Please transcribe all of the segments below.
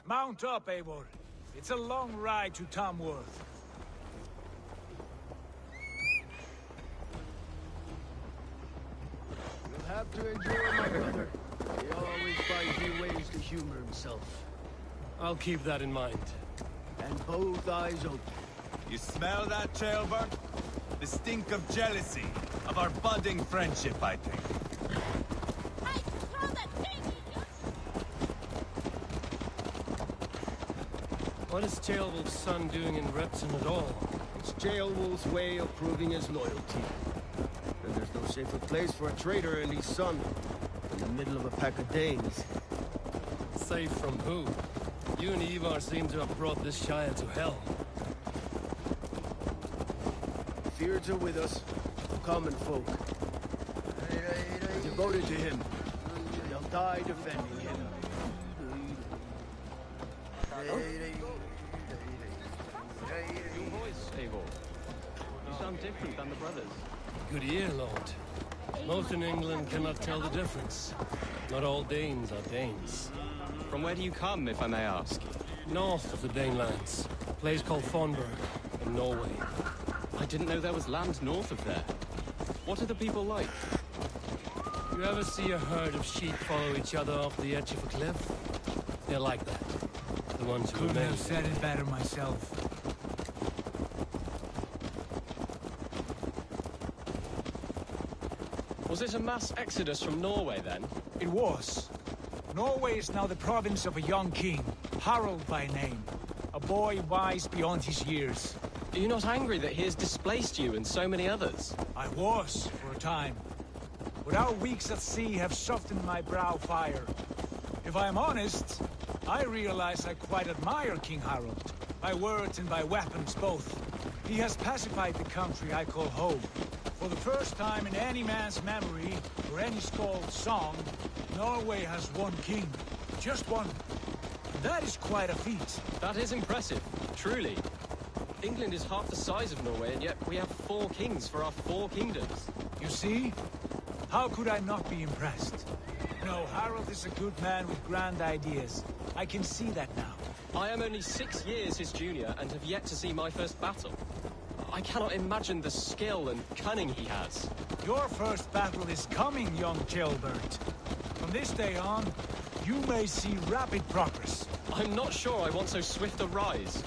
Mount up, Eivor. It's a long ride to Tamworth. You'll have to endure my brother. He always finds new ways to humor himself. I'll keep that in mind. And both eyes open. You smell that, Chaelbert? The stink of jealousy, of our budding friendship, I think. Hey, throw that thing, idiot! What is Ceolwulf's son doing in Repton at all? It's Ceolwulf's way of proving his loyalty. And there's no safer place for a traitor and his son in the middle of a pack of Danes. Safe from who? You and Ivar seem to have brought this Shire to hell. Fears are with us, common folk. Devoted to him. They'll die defending him. Your voice, Eivor. You sound different than the brothers. Good ear, Lord. Most in England cannot tell the difference. Not all Danes are Danes. From where do you come, if I may ask? North of the Danelands. A place called Thornburg, in Norway. I didn't know there was land north of there. What are the people like? You ever see a herd of sheep follow each other off the edge of a cliff? They're like that. The ones who Couldn't remain. have said it better myself. Was it a mass exodus from Norway, then? It was. Norway is now the province of a young king, Harald by name. A boy wise beyond his years. Are you not angry that he has displaced you and so many others? I was, for a time. But our weeks at sea have softened my brow fire. If I am honest, I realize I quite admire King Harald. By words and by weapons both. He has pacified the country I call home. For the first time in any man's memory, or any skald's song, Norway has one king. Just one. That is quite a feat. That is impressive, truly. England is half the size of Norway, and yet we have 4 kings for our 4 kingdoms. You see? How could I not be impressed? No, Harald is a good man with grand ideas. I can see that now. I am only 6 years his junior and have yet to see my first battle. I cannot imagine the skill and cunning he has. Your first battle is coming, young Ceolbert. From this day on, you may see rapid progress. I'm not sure I want so swift a rise.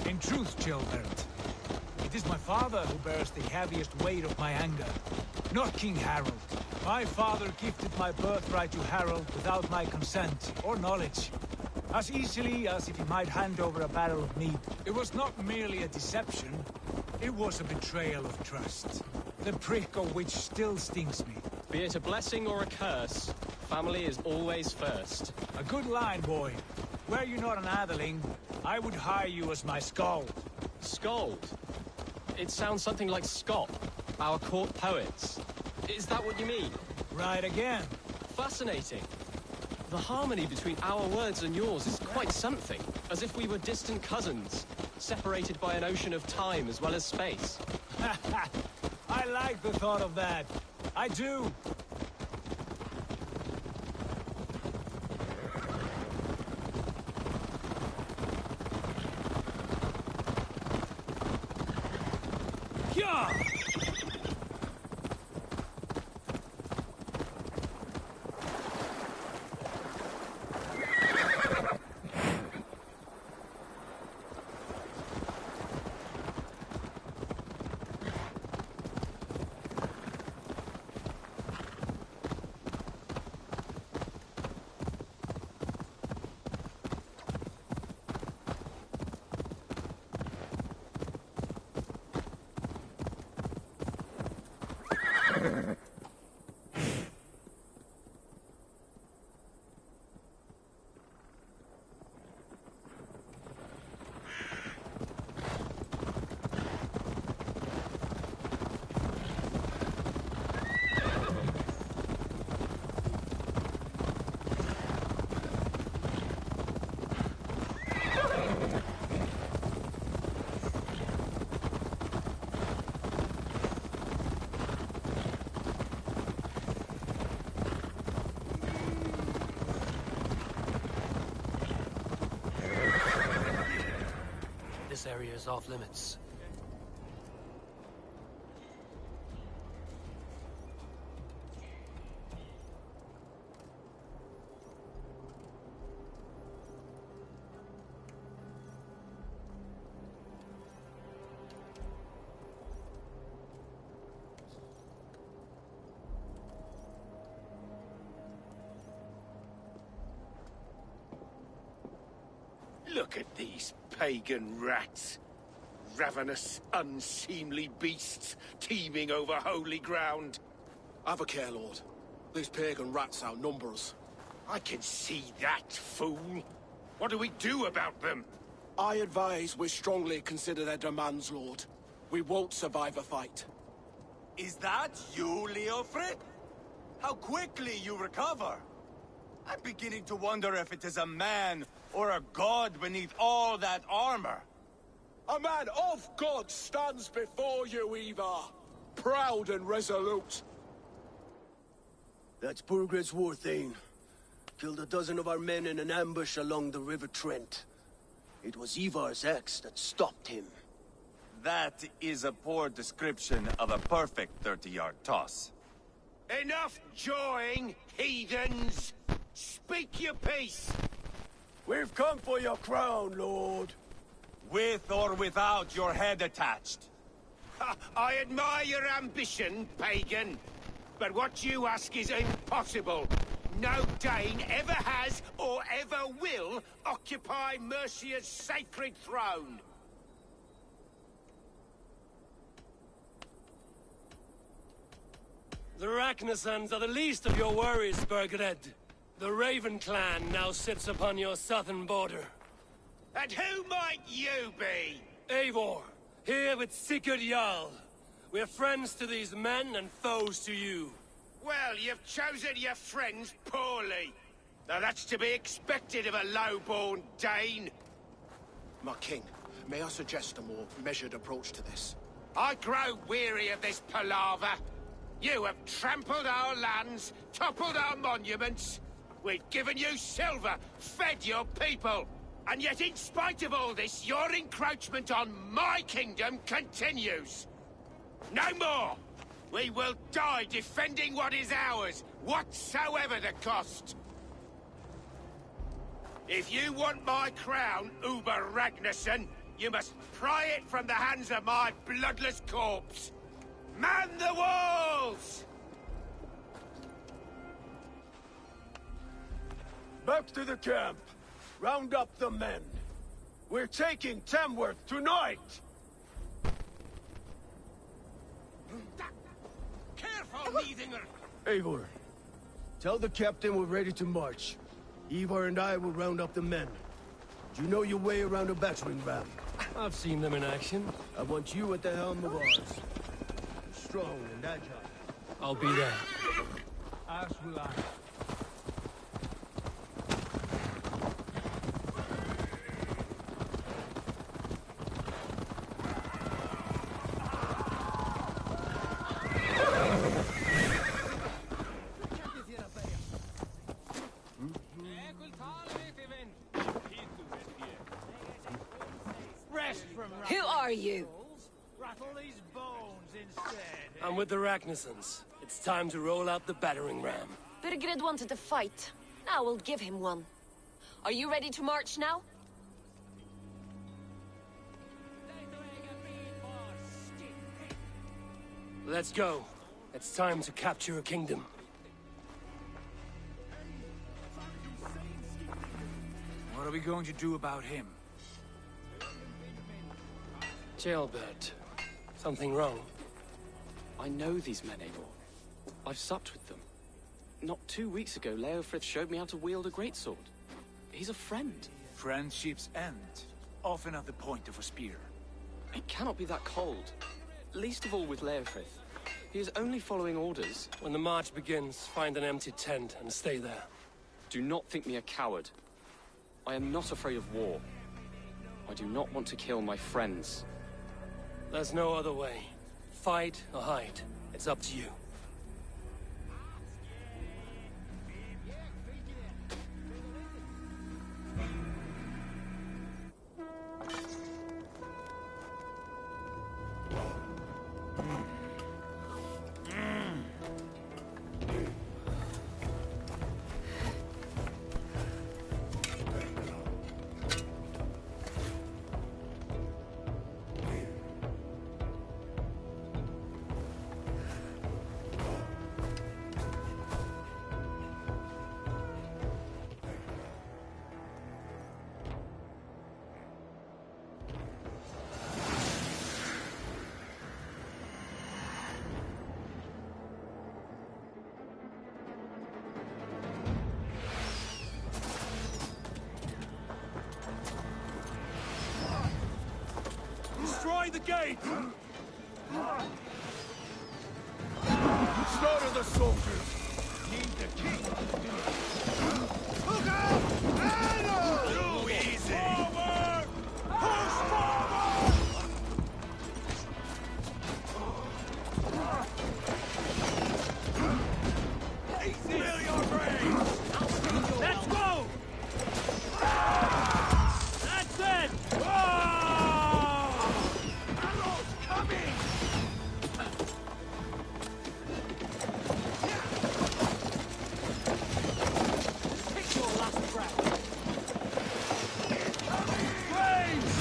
In truth, Ceolbert, it is my father who bears the heaviest weight of my anger, not King Harald. My father gifted my birthright to Harald without my consent or knowledge. As easily as if he might hand over a barrel of meat. It was not merely a deception, it was a betrayal of trust. The prick of which still stings me. Be it a blessing or a curse, family is always first. A good line, boy. Were you not an atheling, I would hire you as my skald. Scold? It sounds something like Scott, our court poets. Is that what you mean? Right again. Fascinating. The harmony between our words and yours is quite something. As if we were distant cousins, separated by an ocean of time as well as space. I like the thought of that. I do. Yeah! area's off limits. Look at these pagan rats. Ravenous, unseemly beasts teeming over holy ground. Have a care, Lord. These pagan rats outnumber us. I can see that, fool. What do we do about them? I advise we strongly consider their demands, Lord. We won't survive a fight. Is that you, Leofrid? How quickly you recover! I'm beginning to wonder if it is a man or a god beneath all that armor. A man of God stands before you, Ivar. Proud and resolute. That's Burgred's war thane. Killed a dozen of our men in an ambush along the River Trent. It was Ivar's axe that stopped him. That is a poor description of a perfect 30-yard toss. Enough jawing, heathens! Speak your piece! We've come for your crown, Lord. With or without your head attached. Ha, I admire your ambition, pagan. But what you ask is impossible. No Dane ever has or ever will occupy Mercia's sacred throne. The Ragnarsons are the least of your worries, Burgred. The Raven clan now sits upon your southern border. And who might you be? Eivor, here with Sigurd Jarl. We're friends to these men and foes to you. Well, you've chosen your friends poorly. Now that's to be expected of a low-born Dane. My king, may I suggest a more measured approach to this? I grow weary of this palaver. You have trampled our lands, toppled our monuments. We've given you silver, fed your people. And yet, in spite of all this, your encroachment on my kingdom continues. No more! We will die defending what is ours, whatsoever the cost. If you want my crown, Uber Ragnarsson, you must pry it from the hands of my bloodless corpse. Man the walls! Back to the camp. Round up the men. We're taking Tamworth tonight! Careful, Neithinger! Eivor, tell the captain we're ready to march. Ivar and I will round up the men. Do you know your way around a battering ram? I've seen them in action. I want you at the helm of ours. Strong and agile. I'll be there. As will I. Who are you? Rattle these bones instead. I'm with the Ragnarsons. It's time to roll out the battering ram. Birgrid wanted to fight. Now we'll give him one. Are you ready to march now? Let's go. It's time to capture a kingdom. What are we going to do about him? Jailbird. Something wrong? I know these men, Eivor. I've supped with them. Not 2 weeks ago, Leofrith showed me how to wield a greatsword. He's a friend. Friendships end, often at the point of a spear. It cannot be that cold. Least of all with Leofrith. He is only following orders. When the march begins, find an empty tent and stay there. Do not think me a coward. I am not afraid of war. I do not want to kill my friends. There's no other way. Fight or hide. It's up to you. the gate! Slaughter the soldiers! Need the king! Look out! Arrow! Too easy! Forward! Push forward! Fill your brains! Let's go! That's it! Arrows coming! Take your last breath! Brains!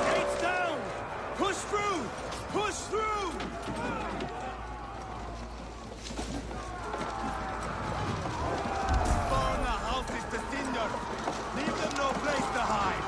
Gates down! Push through! Push through! Burn the houses to cinder! Leave them no place to hide!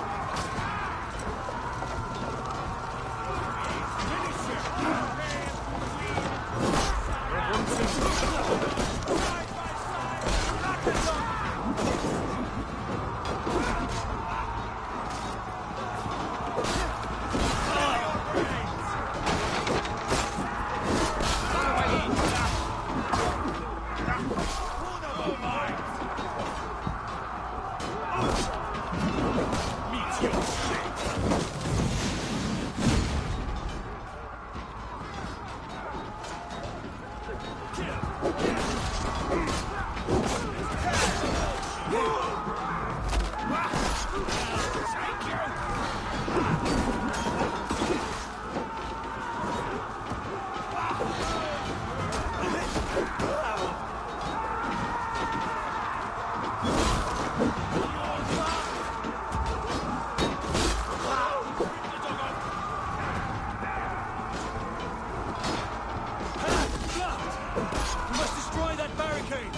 We must destroy that barricade!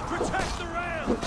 Protect the rail!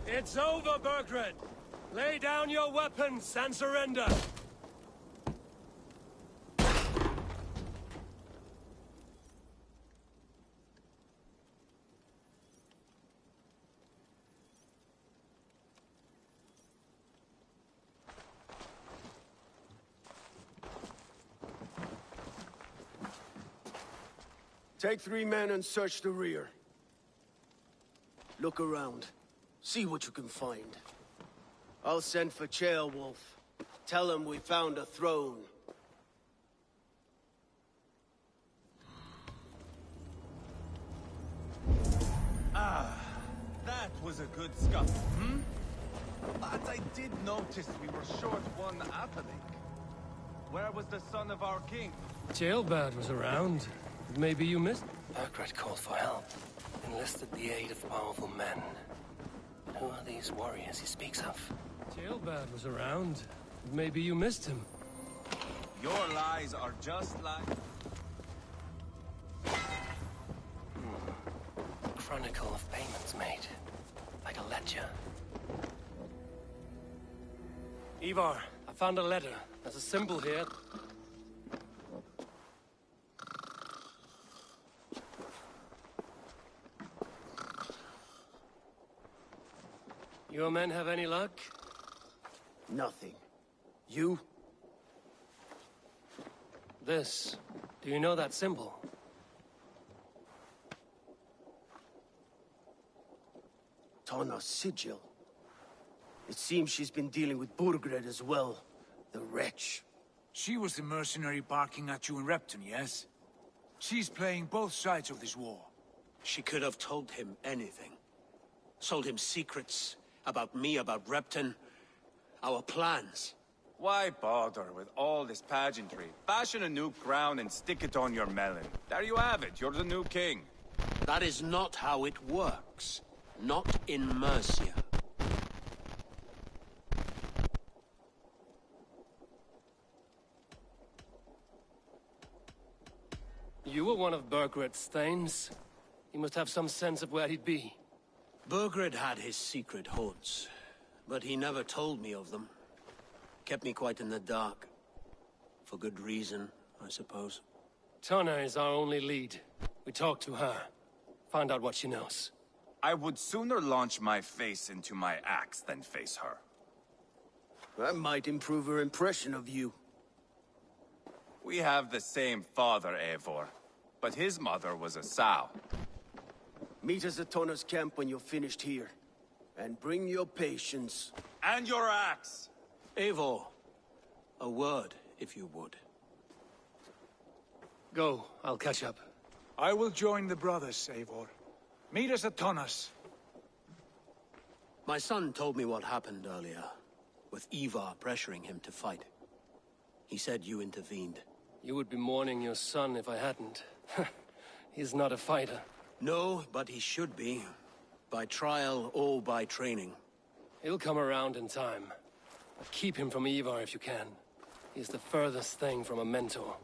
It's over, Bergred! Lay down your weapons and surrender! Take 3 men and search the rear. Look around. See what you can find. I'll send for Ceolwulf. Tell him we found a throne. That was a good scuffle, hmm? But I did notice we were short one athelink. Where was the son of our king? Ceolbad was around. Maybe you missed... Bergred called for help. Enlisted the aid of powerful men. Who are these warriors he speaks of? Ceolbad was around. Maybe you missed him. Your lies are just like... Chronicle of payments made. Like a ledger. Ivar, I found a letter. There's a symbol here. Your men have any luck? Nothing. You? This. Do you know that symbol? Tana's sigil. It seems she's been dealing with Burgred as well. The wretch. She was the mercenary barking at you in Repton, yes? She's playing both sides of this war. She could have told him anything. Sold him secrets about me, about Repton, our plans. Why bother with all this pageantry? Fashion a new crown and stick it on your melon. There you have it, you're the new king. That is not how it works. Not in Mercia. You were one of Burgred's thanes. He must have some sense of where he'd be. Burgred had his secret haunts, but he never told me of them. Kept me quite in the dark. For good reason, I suppose. Tana is our only lead. We talk to her. Find out what she knows. I would sooner launch my face into my axe than face her. That might improve her impression of you. We have the same father, Eivor, but his mother was a sow. Meet us at Tana's camp when you're finished here. And bring your patience. And your axe! Eivor, a word, if you would. Go, I'll catch up. I will join the brothers, Eivor. Meet us at Tana's. My son told me what happened earlier, with Ivar pressuring him to fight. He said you intervened. You would be mourning your son if I hadn't. He's not a fighter. No, but he should be. By trial or by training. He'll come around in time. But keep him from Ivar if you can. He's the furthest thing from a mentor.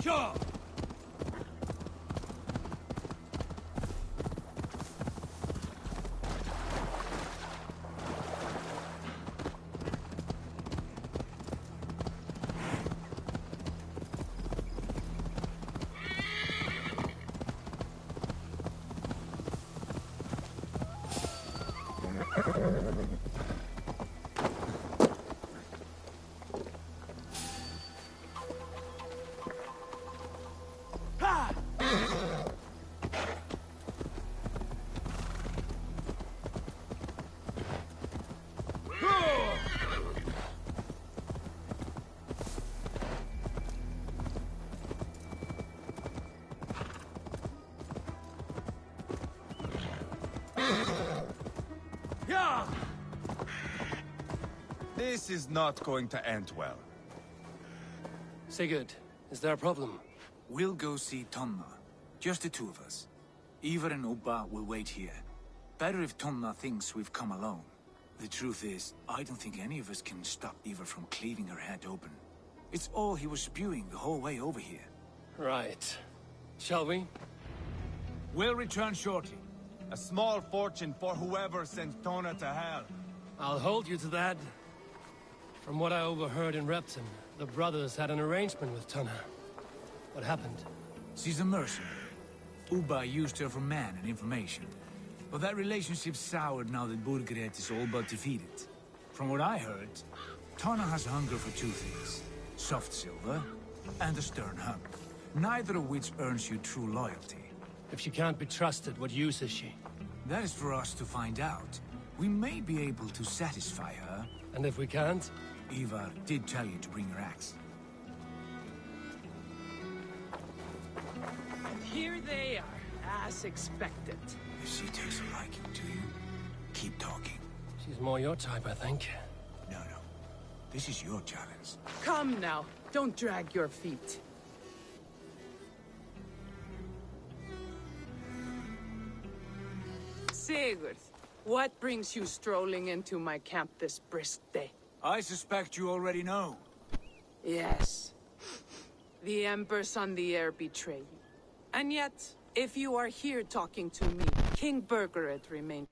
Sure. This is not going to end well. Sigurd, is there a problem? We'll go see Tonna. Just the two of us. Ivar and Ubba will wait here. Better if Tonna thinks we've come alone. The truth is, I don't think any of us can stop Ivar from cleaving her head open. It's all he was spewing the whole way over here. Right. Shall we? We'll return shortly. A small fortune for whoever sends Tonna to hell. I'll hold you to that. From what I overheard in Repton, the brothers had an arrangement with Tonna. What happened? She's a mercenary. Ubba used her for man and information. But that relationship soured now that Burgred is all but defeated. From what I heard, Tonna has hunger for two things. Soft silver and a stern hug. Neither of which earns you true loyalty. If she can't be trusted, what use is she? That is for us to find out. We may be able to satisfy her. And if we can't? Ivar did tell you to bring your axe. And here they are, as expected. If she takes a liking to you, keep talking. She's more your type, I think. No. This is your challenge. Come now, don't drag your feet. Sigurd, what brings you strolling into my camp this brisk day? I suspect you already know. Yes. The Embers on the air betray you. And yet, if you are here talking to me, King Burgred remains.